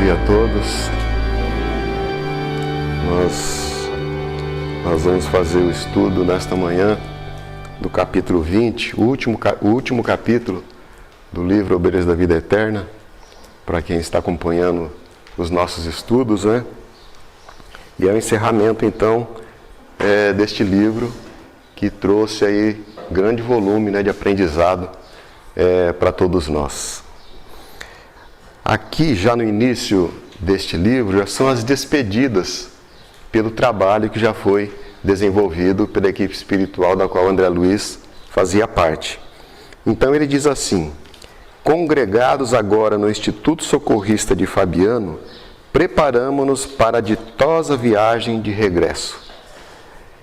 dia a todos. Nós vamos fazer o estudo nesta manhã do capítulo 20, o último capítulo do livro Obreiros da Vida Eterna, para quem está acompanhando os nossos estudos, né? E é o encerramento, então, deste livro que trouxe aí grande volume, né, de aprendizado para todos nós. Aqui, já no início deste livro, já são as despedidas pelo trabalho que já foi desenvolvido pela equipe espiritual da qual André Luiz fazia parte. Então ele diz assim: congregados agora no Instituto Socorrista de Fabiano, preparamo-nos para a ditosa viagem de regresso.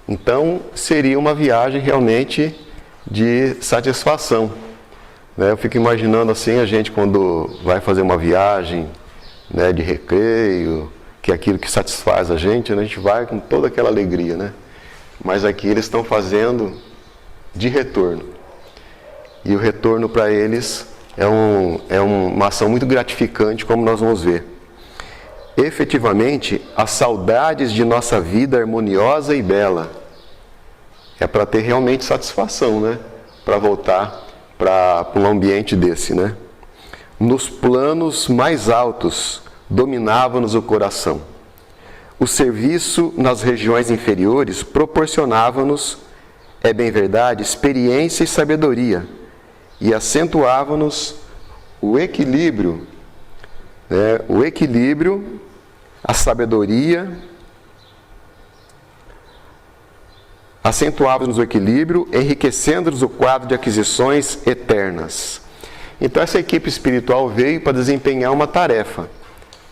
Então seria uma viagem realmente de satisfação, né? Eu fico imaginando assim, a gente quando vai fazer uma viagem, né, de recreio, que é aquilo que satisfaz a gente, né? A gente vai com toda aquela alegria, né? Mas aqui eles estão fazendo de retorno. E o retorno para eles é uma ação muito gratificante, como nós vamos ver. Efetivamente, as saudades de nossa vida harmoniosa e bela é para ter realmente satisfação, né? Para voltar para um ambiente desse, né? Nos planos mais altos dominava-nos o coração. O serviço nas regiões inferiores proporcionava-nos, é bem verdade, experiência e sabedoria, e acentuava-nos o equilíbrio, né? A sabedoria, acentuava-nos o equilíbrio, enriquecendo-nos o quadro de aquisições eternas. Então essa equipe espiritual veio para desempenhar uma tarefa,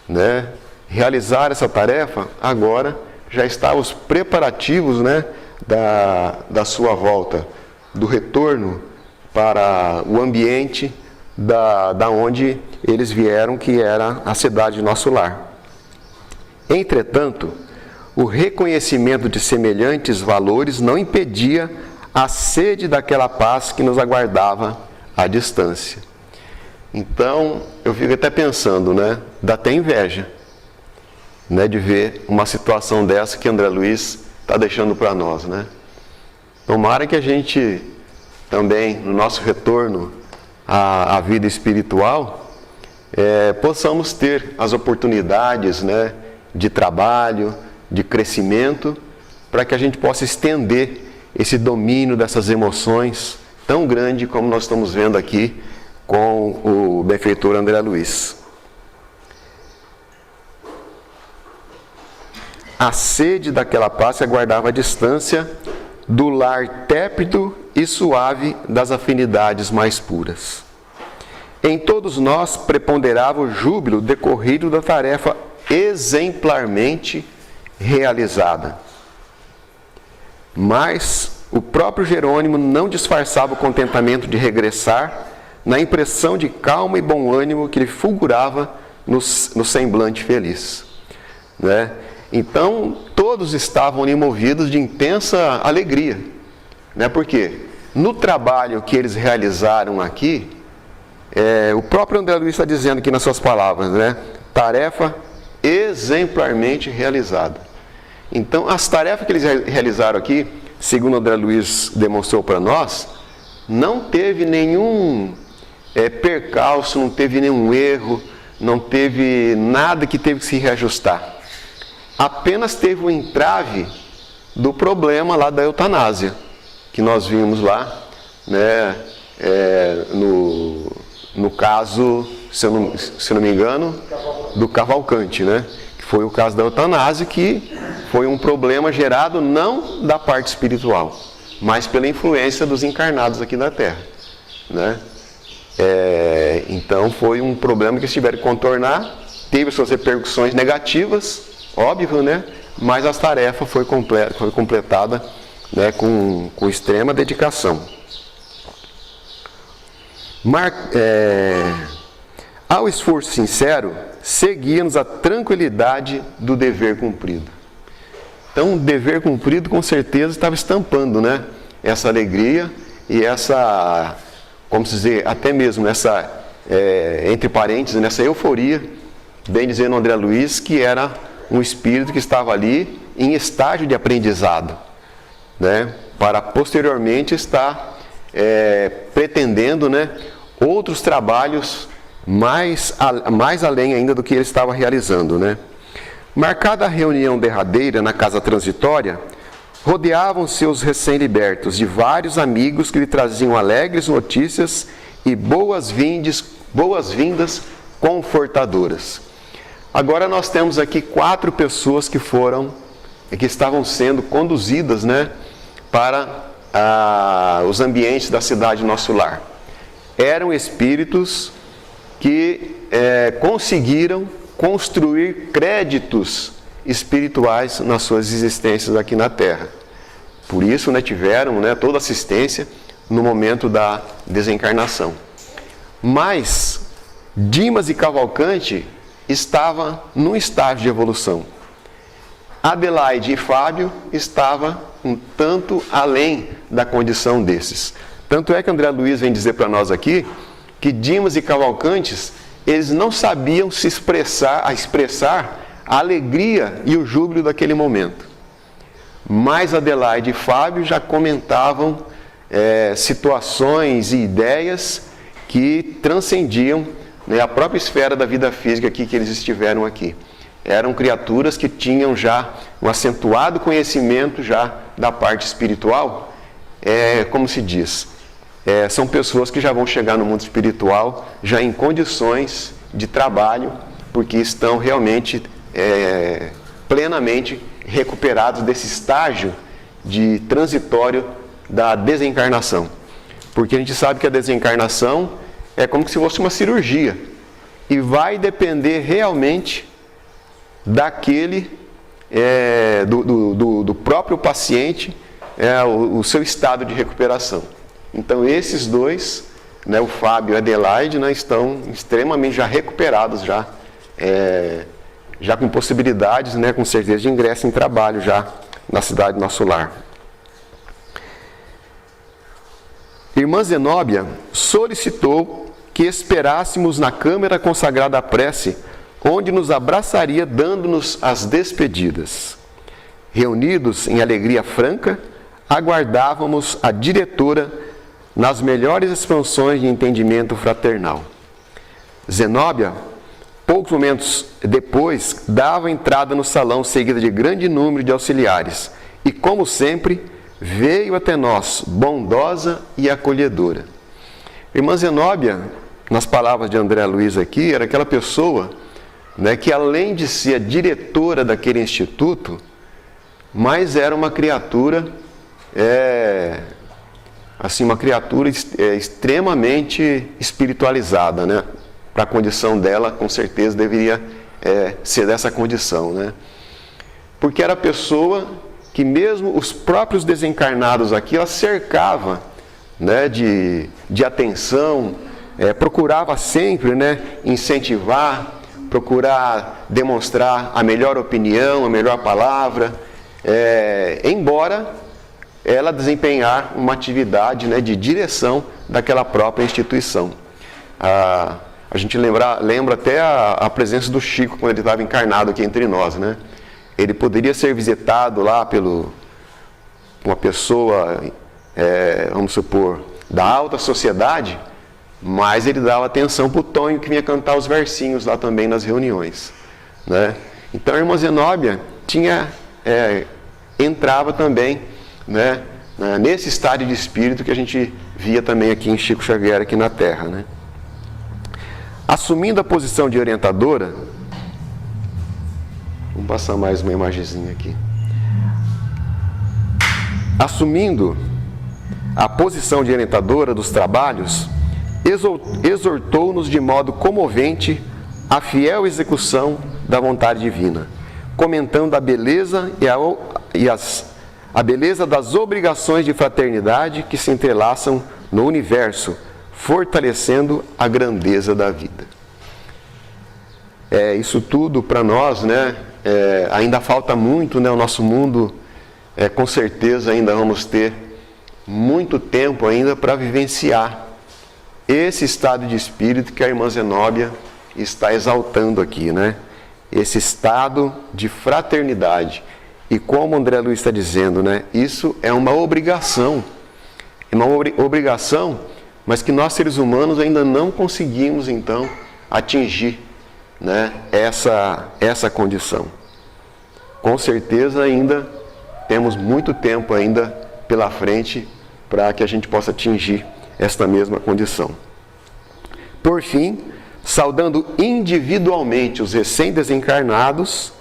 né? Realizar essa tarefa, agora já está os preparativos, né, da sua volta, do retorno para o ambiente da onde eles vieram, que era a cidade de nosso lar. Entretanto, o reconhecimento de semelhantes valores não impedia a sede daquela paz que nos aguardava à distância. Então, eu fico até pensando, né? Dá até inveja, né, de ver uma situação dessa que André Luiz está deixando para nós, né? Tomara que a gente também, no nosso retorno à vida espiritual, possamos ter as oportunidades, né, de trabalho, de crescimento, para que a gente possa estender esse domínio dessas emoções tão grande como nós estamos vendo aqui com o benfeitor André Luiz. A sede daquela paz se aguardava à distância do lar tépido e suave das afinidades mais puras. Em todos nós preponderava o júbilo decorrido da tarefa exemplarmente realizada. Mas o próprio Jerônimo não disfarçava o contentamento de regressar na impressão de calma e bom ânimo que lhe fulgurava no semblante feliz, né? Então, todos estavam ali movidos de intensa alegria, né? Porque no trabalho que eles realizaram aqui, o próprio André Luiz está dizendo aqui nas suas palavras, né? Tarefa exemplarmente realizada. Então, as tarefas que eles realizaram aqui, segundo André Luiz demonstrou para nós, não teve nenhum percalço, não teve nenhum erro, não teve nada que teve que se reajustar. Apenas teve o entrave do problema lá da eutanásia, que nós vimos lá, né, no caso, se eu não me engano, do Cavalcante, né, que foi o caso da eutanásia, que foi um problema gerado não da parte espiritual, mas pela influência dos encarnados aqui na Terra, né? Então foi um problema que eles tiveram que contornar, teve suas repercussões negativas, óbvio, né? Mas a tarefa foi completada, né, com extrema dedicação. Ao esforço sincero, seguia-nos a tranquilidade do dever cumprido. Então, o dever cumprido com certeza estava estampando, né, essa alegria e essa, como se dizer, até mesmo essa, entre parênteses, nessa euforia bem dizendo André Luiz, que era um espírito que estava ali em estágio de aprendizado, né? Para posteriormente estar pretendendo, né, outros trabalhos mais além ainda do que ele estava realizando, né? Marcada a reunião derradeira na casa transitória, rodeavam-se os recém-libertos de vários amigos que lhe traziam alegres notícias e boas-vindas confortadoras. Agora nós temos aqui 4 pessoas que estavam sendo conduzidas, né, para os ambientes da cidade Nosso Lar. Eram espíritos que conseguiram construir créditos espirituais nas suas existências aqui na Terra. Por isso, né, tiveram, né, toda assistência no momento da desencarnação. Mas Dimas e Cavalcante estavam num estágio de evolução. Adelaide e Fábio estavam um tanto além da condição desses. Tanto é que André Luiz vem dizer para nós aqui que Dimas e Cavalcantes, eles não sabiam se expressar a alegria e o júbilo daquele momento. Mas Adelaide e Fábio já comentavam situações e ideias que transcendiam, né, a própria esfera da vida física aqui que eles estiveram aqui. Eram criaturas que tinham já um acentuado conhecimento já da parte espiritual. Como se diz, são pessoas que já vão chegar no mundo espiritual já em condições de trabalho, porque estão realmente plenamente recuperados desse estágio de transitório da desencarnação. Porque a gente sabe que a desencarnação é como se fosse uma cirurgia e vai depender realmente daquele, do próprio paciente, o seu estado de recuperação. Então esses dois, né, o Fábio e a Adelaide, né, estão extremamente já recuperados, já com possibilidades, né, com certeza, de ingresso em trabalho já na cidade Nosso Lar. Irmã Zenóbia solicitou que esperássemos na câmara consagrada à prece, onde nos abraçaria dando-nos as despedidas. Reunidos em alegria franca, aguardávamos a diretora nas melhores expansões de entendimento fraternal. Zenóbia, poucos momentos depois, dava entrada no salão seguida de grande número de auxiliares e, como sempre, veio até nós, bondosa e acolhedora. Irmã Zenóbia, nas palavras de André Luiz aqui, era aquela pessoa, né, que além de ser a diretora daquele instituto, mas era uma criatura, uma criatura extremamente espiritualizada, né? Para a condição dela, com certeza deveria ser dessa condição, né? Porque era a pessoa que mesmo os próprios desencarnados aqui, ela cercava, né, de atenção, procurava sempre, né, incentivar, procurar demonstrar a melhor opinião, a melhor palavra, embora ela desempenhar uma atividade, né, de direção daquela própria instituição. A gente lembra até a presença do Chico quando ele estava encarnado aqui entre nós, né? Ele poderia ser visitado lá uma pessoa, vamos supor, da alta sociedade, mas ele dava atenção para o Tonho, que vinha cantar os versinhos lá também nas reuniões, né? Então a irmã Zenóbia entrava também, né, nesse estádio de espírito que a gente via também aqui em Chico Xavier, aqui na Terra, né? Assumindo a posição de orientadora, vamos passar mais uma imagenzinha aqui. Assumindo a posição de orientadora dos trabalhos, exortou-nos de modo comovente à fiel execução da vontade divina, comentando a beleza a beleza das obrigações de fraternidade que se entrelaçam no universo, fortalecendo a grandeza da vida. Isso tudo para nós, né? Ainda falta muito, né? O nosso mundo, com certeza ainda vamos ter muito tempo ainda para vivenciar esse estado de espírito que a irmã Zenóbia está exaltando aqui, né? Esse estado de fraternidade. E como André Luiz está dizendo, né? Isso é uma obrigação. É uma obrigação, mas que nós seres humanos ainda não conseguimos, então, atingir, né? Essa condição. Com certeza ainda temos muito tempo ainda pela frente para que a gente possa atingir esta mesma condição. Por fim, saudando individualmente os recém-desencarnados,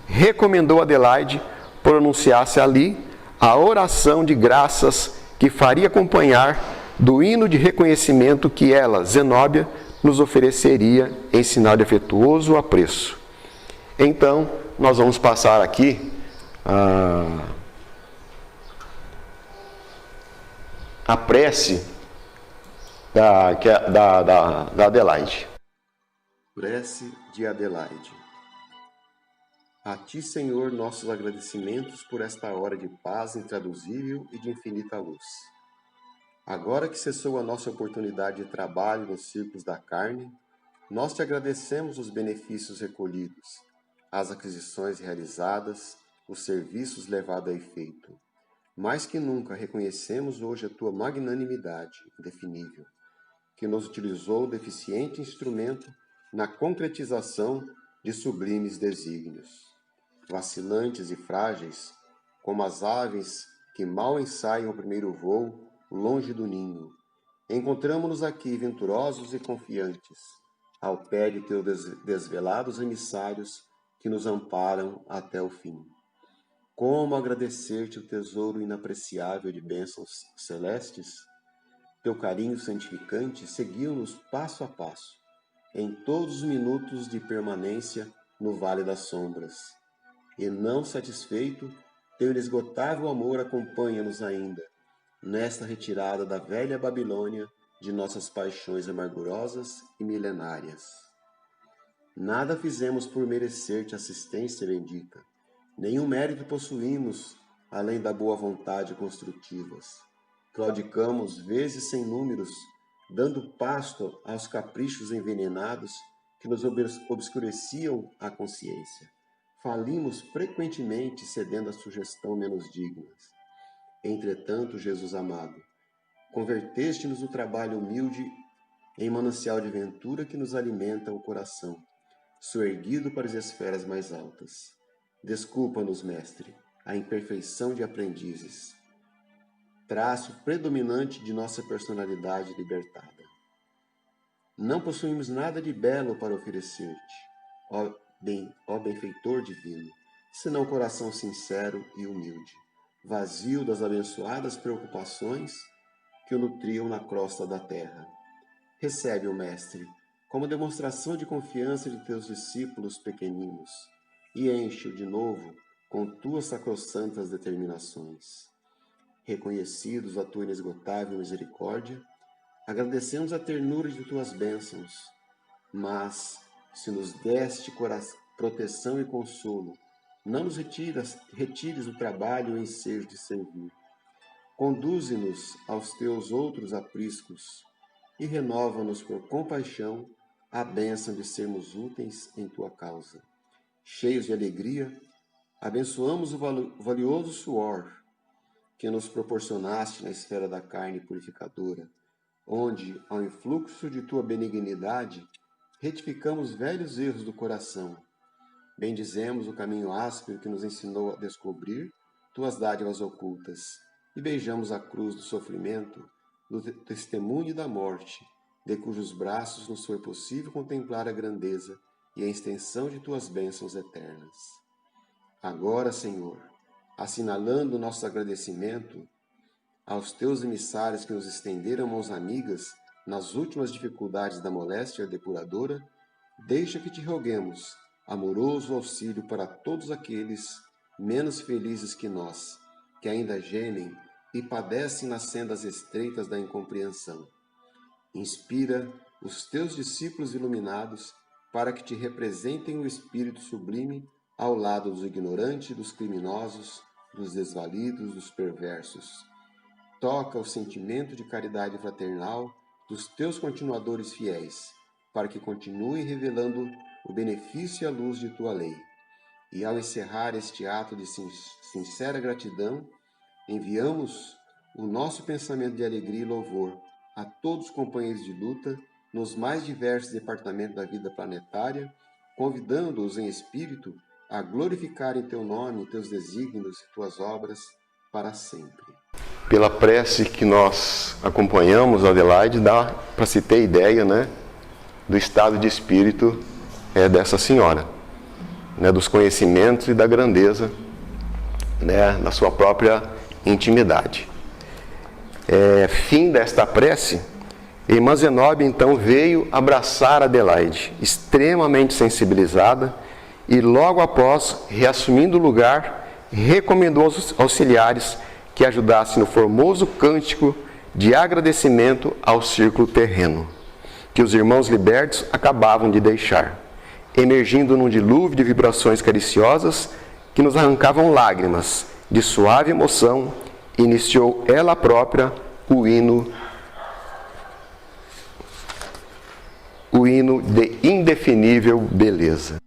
recomendou a Adelaide pronunciasse ali a oração de graças que faria acompanhar do hino de reconhecimento que ela, Zenóbia, nos ofereceria em sinal de afetuoso apreço. Então, nós vamos passar aqui a prece da Adelaide. Prece de Adelaide. A Ti, Senhor, nossos agradecimentos por esta hora de paz intraduzível e de infinita luz. Agora que cessou a nossa oportunidade de trabalho nos círculos da carne, nós Te agradecemos os benefícios recolhidos, as aquisições realizadas, os serviços levados a efeito. Mais que nunca reconhecemos hoje a Tua magnanimidade indefinível, que nos utilizou deficiente instrumento na concretização de sublimes desígnios. Vacilantes e frágeis, como as aves que mal ensaiam o primeiro voo longe do ninho, encontramo-nos aqui venturosos e confiantes, ao pé de teus desvelados emissários que nos amparam até o fim. Como agradecer-te o tesouro inapreciável de bênçãos celestes? Teu carinho santificante seguiu-nos passo a passo, em todos os minutos de permanência no Vale das Sombras. E não satisfeito, teu inesgotável amor acompanha-nos ainda, nesta retirada da velha Babilônia de nossas paixões amargurosas e milenárias. Nada fizemos por merecer-te assistência bendita, nenhum mérito possuímos além da boa vontade construtivas. Claudicamos vezes sem números, dando pasto aos caprichos envenenados que nos obscureciam a consciência. Falimos frequentemente cedendo a sugestão menos dignas. Entretanto, Jesus amado, converteste-nos o trabalho humilde em manancial de ventura que nos alimenta o coração, soerguido para as esferas mais altas. Desculpa-nos, Mestre, a imperfeição de aprendizes, traço predominante de nossa personalidade libertada. Não possuímos nada de belo para oferecer-te, ó benfeitor divino, senão coração sincero e humilde, vazio das abençoadas preocupações que o nutriam na crosta da terra. Recebe-o, Mestre, como demonstração de confiança de teus discípulos pequeninos, e enche-o de novo com tuas sacrossantas determinações. Reconhecidos a tua inesgotável misericórdia, agradecemos a ternura de tuas bênçãos, mas, se nos deste proteção e consolo, não nos retires o trabalho e o ensejo de servir. Conduze-nos aos teus outros apriscos e renova-nos por compaixão a bênção de sermos úteis em tua causa. Cheios de alegria, abençoamos o valioso suor que nos proporcionaste na esfera da carne purificadora, onde, ao influxo de tua benignidade, retificamos velhos erros do coração. Bendizemos o caminho áspero que nos ensinou a descobrir tuas dádivas ocultas, e beijamos a cruz do sofrimento, do testemunho da morte, de cujos braços nos foi possível contemplar a grandeza e a extensão de tuas bênçãos eternas. Agora, Senhor, assinalando nosso agradecimento aos teus emissários que nos estenderam mãos amigas nas últimas dificuldades da moléstia depuradora, deixa que te roguemos amoroso auxílio para todos aqueles menos felizes que nós, que ainda gemem e padecem nas sendas estreitas da incompreensão. Inspira os teus discípulos iluminados para que te representem o Espírito sublime ao lado dos ignorantes, dos criminosos, dos desvalidos, dos perversos. Toca o sentimento de caridade fraternal dos teus continuadores fiéis para que continue revelando o benefício e a luz de tua lei. E ao encerrar este ato de sincera gratidão, enviamos o nosso pensamento de alegria e louvor a todos os companheiros de luta nos mais diversos departamentos da vida planetária, convidando-os em espírito a glorificarem teu nome, teus desígnios e tuas obras para sempre. Pela prece que nós acompanhamos, Adelaide, dá para se ter ideia, né, do estado de espírito dessa senhora, né, dos conhecimentos e da grandeza, né, na sua própria intimidade. Fim desta prece, irmã Zenóbia então veio abraçar Adelaide, extremamente sensibilizada, e logo após, reassumindo o lugar, recomendou aos auxiliares que ajudassem no formoso cântico de agradecimento ao círculo terreno, que os irmãos libertos acabavam de deixar, emergindo num dilúvio de vibrações cariciosas que nos arrancavam lágrimas de suave emoção. Iniciou ela própria o hino de indefinível beleza.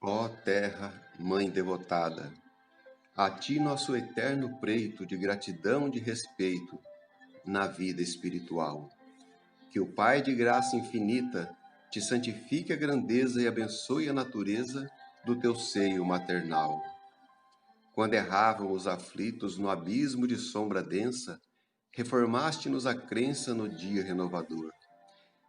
Ó terra, mãe devotada, a ti nosso eterno preito de gratidão e de respeito na vida espiritual. Que o Pai de graça infinita te santifique a grandeza e abençoe a natureza do teu seio maternal. Quando erravam os aflitos no abismo de sombra densa, reformaste-nos a crença no dia renovador.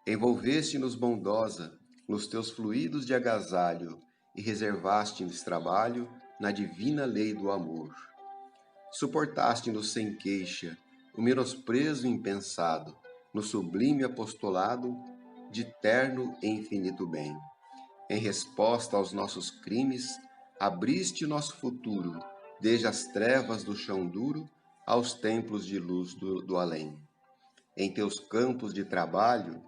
Envolveste-nos bondosa nos teus fluidos de agasalho e reservaste-nos trabalho na divina lei do amor. Suportaste-nos sem queixa o menosprezo impensado no sublime apostolado de terno e infinito bem. Em resposta aos nossos crimes, abriste nosso futuro desde as trevas do chão duro aos templos de luz do além. Em teus campos de trabalho,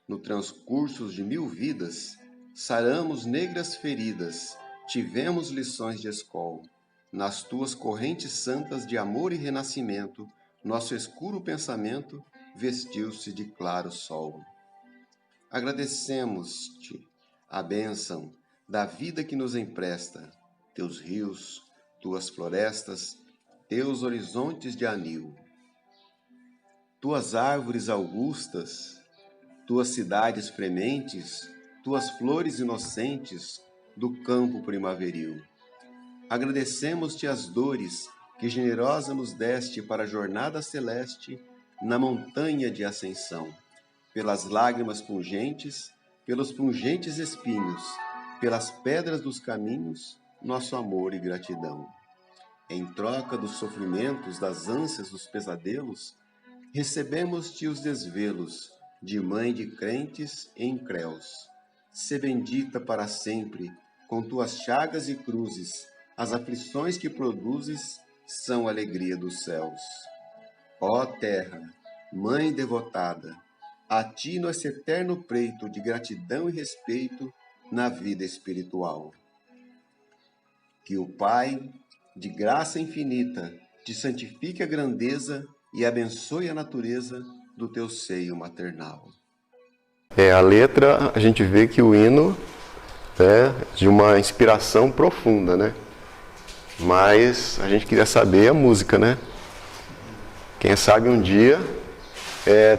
no transcurso de 1000 vidas, saramos negras feridas, tivemos lições de escola. Nas tuas correntes santas de amor e renascimento, nosso escuro pensamento vestiu-se de claro sol. Agradecemos-te a bênção da vida que nos empresta, teus rios, tuas florestas, teus horizontes de anil, tuas árvores augustas, tuas cidades frementes, tuas flores inocentes do campo primaveril. Agradecemos-te as dores que generosa nos deste para a jornada celeste na montanha de ascensão, pelas lágrimas pungentes, pelos pungentes espinhos, pelas pedras dos caminhos, nosso amor e gratidão. Em troca dos sofrimentos, das ânsias, dos pesadelos, recebemos-te os desvelos de mãe de crentes e incréus. Sê bendita para sempre, com tuas chagas e cruzes, as aflições que produzes são alegria dos céus. Ó terra, mãe devotada, a ti nosso eterno preito de gratidão e respeito na vida espiritual. Que o Pai, de graça infinita, te santifique a grandeza e abençoe a natureza do teu seio maternal. A letra, a gente vê que o hino é de uma inspiração profunda, né? Mas a gente queria saber a música, né? Quem sabe um dia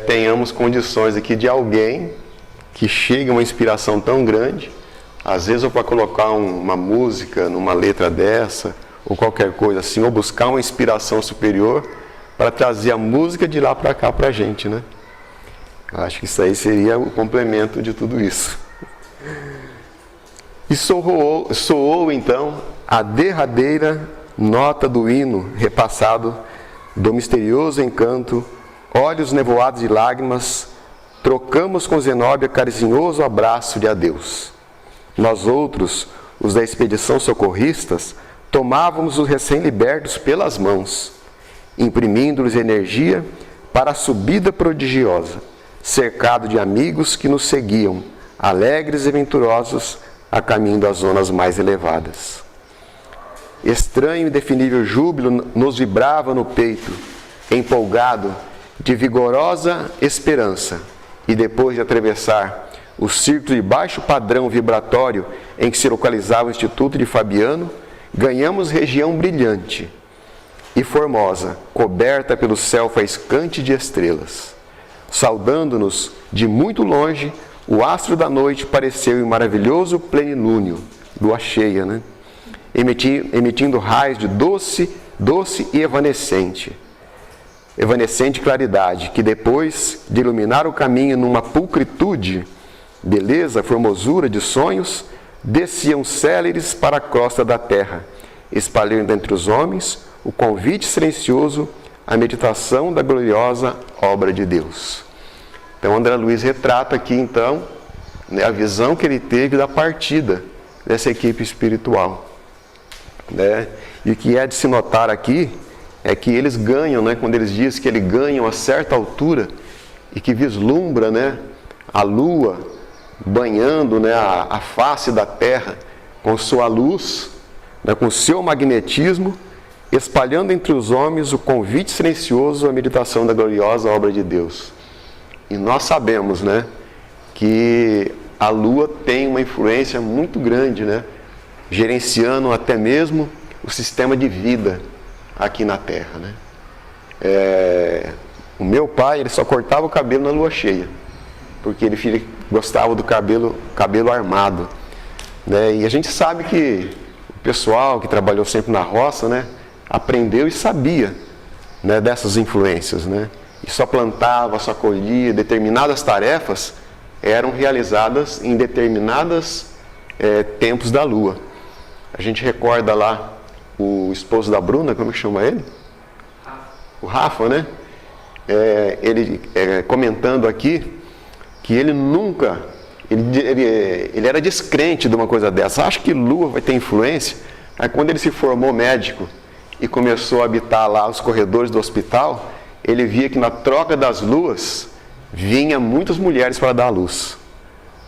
tenhamos condições aqui de alguém que chegue a uma inspiração tão grande, às vezes ou para colocar uma música numa letra dessa, ou qualquer coisa assim, ou buscar uma inspiração superior para trazer a música de lá para cá para a gente, né? Acho que isso aí seria o complemento de tudo isso. E soou então a derradeira nota do hino repassado do misterioso encanto, olhos nevoados de lágrimas, trocamos com Zenóbia carinhoso abraço de adeus. Nós outros, os da expedição socorristas, tomávamos os recém-libertos pelas mãos, imprimindo-lhes energia para a subida prodigiosa, cercado de amigos que nos seguiam, alegres e venturosos, a caminho das zonas mais elevadas. Estranho e indefinível júbilo nos vibrava no peito, empolgado de vigorosa esperança, e depois de atravessar o círculo de baixo padrão vibratório em que se localizava o Instituto de Fabiano, ganhamos região brilhante e formosa, coberta pelo céu faiscante de estrelas. Saudando-nos de muito longe, o astro da noite pareceu em maravilhoso plenilúnio, lua cheia, né? Emitindo raios de doce e evanescente claridade, que depois de iluminar o caminho numa pulcritude, beleza, formosura de sonhos, desciam céleres para a crosta da terra, espalhando entre os homens o convite silencioso à meditação da gloriosa obra de Deus. Então, André Luiz retrata aqui, então, né, a visão que ele teve da partida dessa equipe espiritual. Né? E o que é de se notar aqui é que eles ganham, né, quando eles dizem que eles ganham a certa altura e que vislumbra, né, a lua banhando, né, a face da terra com sua luz, né, com seu magnetismo, espalhando entre os homens o convite silencioso à meditação da gloriosa obra de Deus. E nós sabemos, né, que a lua tem uma influência muito grande, né, gerenciando até mesmo o sistema de vida aqui na Terra, né? O meu pai, ele só cortava o cabelo na lua cheia, porque ele gostava do cabelo armado, né? E a gente sabe que o pessoal que trabalhou sempre na roça, né, aprendeu e sabia, né, dessas influências, né? E só plantava, só colhia, determinadas tarefas eram realizadas em determinados tempos da lua. A gente recorda lá o esposo da Bruna, como que chama ele? O Rafa, né? Ele comentando aqui que ele nunca, ele era descrente de uma coisa dessa. Acha que lua vai ter influência? Aí quando ele se formou médico e começou a habitar lá os corredores do hospital, ele via que na troca das luas vinha muitas mulheres para dar à luz,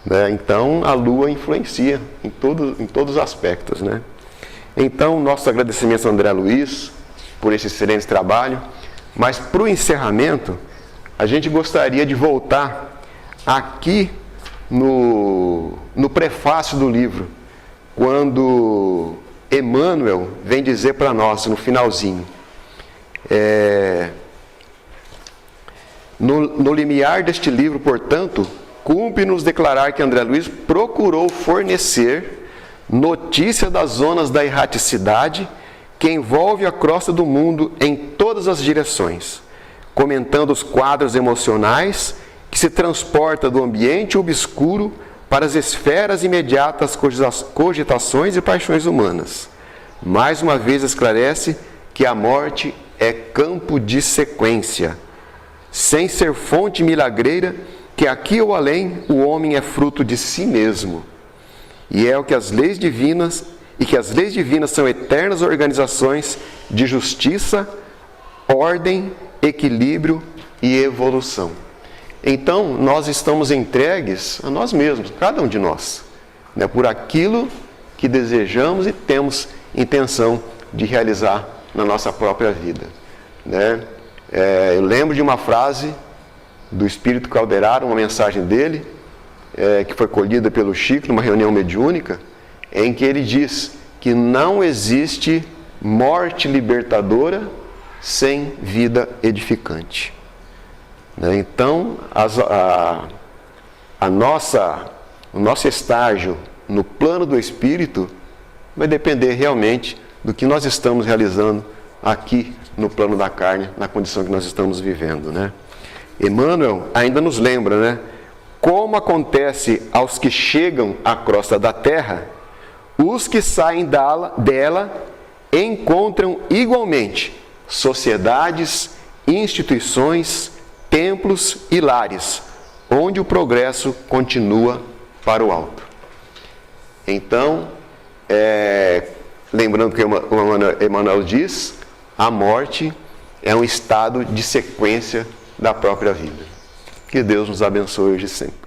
né? Então a lua influencia em todos os aspectos, né? Então nossos agradecimentos a André Luiz por esse excelente trabalho, mas para o encerramento a gente gostaria de voltar aqui no prefácio do livro, quando Emmanuel vem dizer para nós no finalzinho, no limiar deste livro, portanto, cumpre-nos declarar que André Luiz procurou fornecer notícia das zonas da erraticidade que envolve a crosta do mundo em todas as direções, comentando os quadros emocionais que se transporta do ambiente obscuro para as esferas imediatas cogitações e paixões humanas. Mais uma vez esclarece que a morte é campo de sequência, sem ser fonte milagreira, que aqui ou além o homem é fruto de si mesmo. E é o que as leis divinas, são eternas organizações de justiça, ordem, equilíbrio e evolução. Então, nós estamos entregues a nós mesmos, cada um de nós, né, por aquilo que desejamos e temos intenção de realizar na nossa própria vida, né? Eu lembro de uma frase do Espírito Calderaro, uma mensagem dele, que foi colhida pelo Chico numa reunião mediúnica, em que ele diz que não existe morte libertadora sem vida edificante. Então, o nosso estágio no plano do Espírito vai depender realmente do que nós estamos realizando aqui no plano da carne, na condição que nós estamos vivendo, né? Emmanuel ainda nos lembra, né, como acontece aos que chegam à crosta da terra, os que saem dela encontram igualmente sociedades, instituições, templos e lares, onde o progresso continua para o alto. Então, lembrando que o Emmanuel diz, a morte é um estado de sequência da própria vida. Que Deus nos abençoe hoje e sempre.